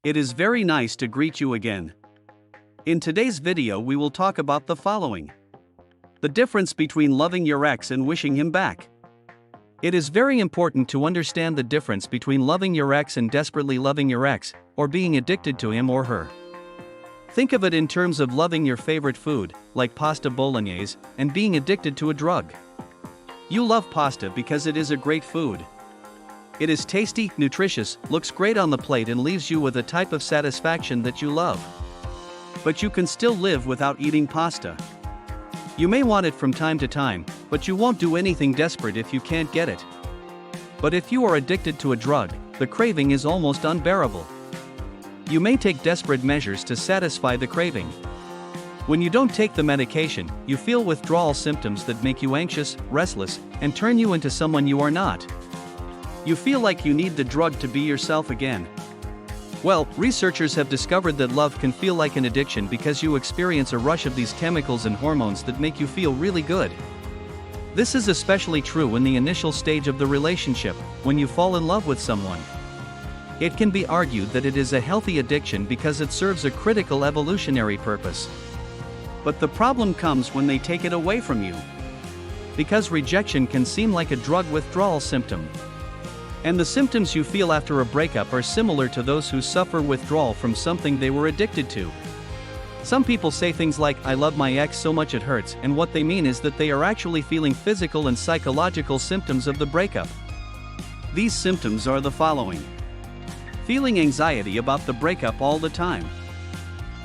It is very nice to greet you again. In today's video we will talk about the following. The difference between loving your ex and wishing him back. It is very important to understand the difference between loving your ex and desperately loving your ex, or being addicted to him or her. Think of it in terms of loving your favorite food, like pasta bolognese, and being addicted to a drug. You love pasta because it is a great food. It is tasty, nutritious, looks great on the plate and leaves you with a type of satisfaction that you love. But you can still live without eating pasta. You may want it from time to time, but you won't do anything desperate if you can't get it. But if you are addicted to a drug, the craving is almost unbearable. You may take desperate measures to satisfy the craving. When you don't take the medication, you feel withdrawal symptoms that make you anxious, restless, and turn you into someone you are not. You feel like you need the drug to be yourself again. Well, researchers have discovered that love can feel like an addiction because you experience a rush of these chemicals and hormones that make you feel really good. This is especially true in the initial stage of the relationship, when you fall in love with someone. It can be argued that it is a healthy addiction because it serves a critical evolutionary purpose. But the problem comes when they take it away from you. Because rejection can seem like a drug withdrawal symptom. And the symptoms you feel after a breakup are similar to those who suffer withdrawal from something they were addicted to. Some people say things like, "I love my ex so much it hurts," and what they mean is that they are actually feeling physical and psychological symptoms of the breakup. These symptoms are the following. Feeling anxiety about the breakup all the time.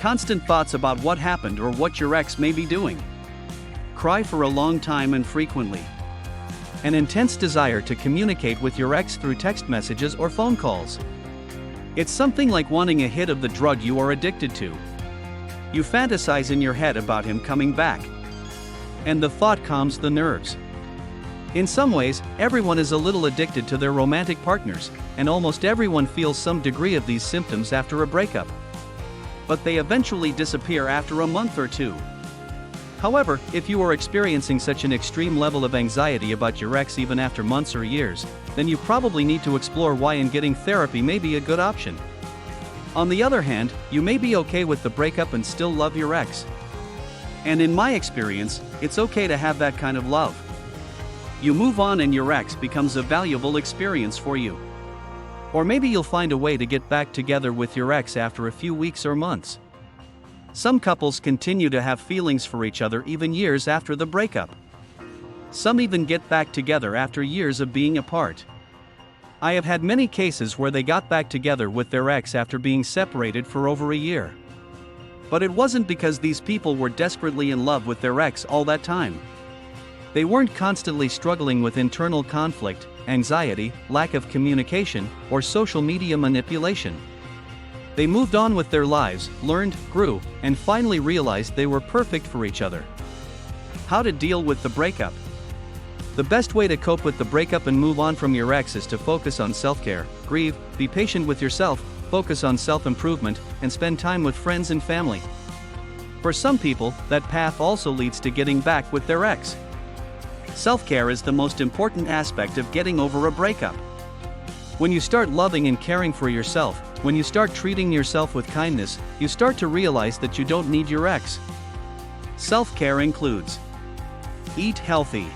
Constant thoughts about what happened or what your ex may be doing. Cry for a long time and frequently. An intense desire to communicate with your ex through text messages or phone calls. It's something like wanting a hit of the drug you are addicted to. You fantasize in your head about him coming back. And the thought calms the nerves. In some ways, everyone is a little addicted to their romantic partners, and almost everyone feels some degree of these symptoms after a breakup. But they eventually disappear after a month or two. However, if you are experiencing such an extreme level of anxiety about your ex even after months or years, then you probably need to explore why, and getting therapy may be a good option. On the other hand, you may be okay with the breakup and still love your ex. And in my experience, it's okay to have that kind of love. You move on and your ex becomes a valuable experience for you. Or maybe you'll find a way to get back together with your ex after a few weeks or months. Some couples continue to have feelings for each other even years after the breakup. Some even get back together after years of being apart. I have had many cases where they got back together with their ex after being separated for over a year. But it wasn't because these people were desperately in love with their ex all that time. They weren't constantly struggling with internal conflict, anxiety, lack of communication, or social media manipulation. They moved on with their lives, learned, grew, and finally realized they were perfect for each other. How to deal with the breakup? The best way to cope with the breakup and move on from your ex is to focus on self-care, grieve, be patient with yourself, focus on self-improvement, and spend time with friends and family. For some people, that path also leads to getting back with their ex. Self-care is the most important aspect of getting over a breakup. When you start loving and caring for yourself, when you start treating yourself with kindness, you start to realize that you don't need your ex. Self-care includes: eat healthy,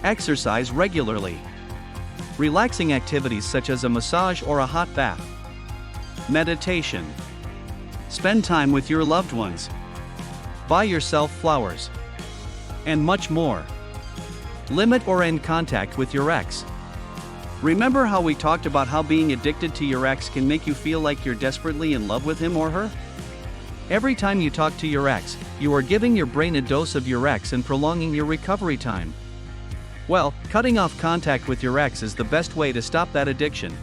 exercise regularly, relaxing activities such as a massage or a hot bath, meditation, spend time with your loved ones, buy yourself flowers, and much more. Limit or end contact with your ex. Remember how we talked about how being addicted to your ex can make you feel like you're desperately in love with him or her? Every time you talk to your ex, you are giving your brain a dose of your ex and prolonging your recovery time. Well, cutting off contact with your ex is the best way to stop that addiction.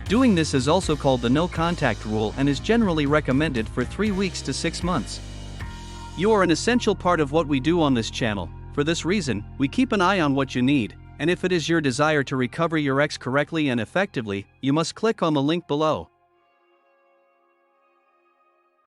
Doing this is also called the no contact rule and is generally recommended for 3 weeks to 6 months. You are an essential part of what we do on this channel. For this reason, we keep an eye on what you need. And if it is your desire to recover your ex correctly and effectively, you must click on the link below.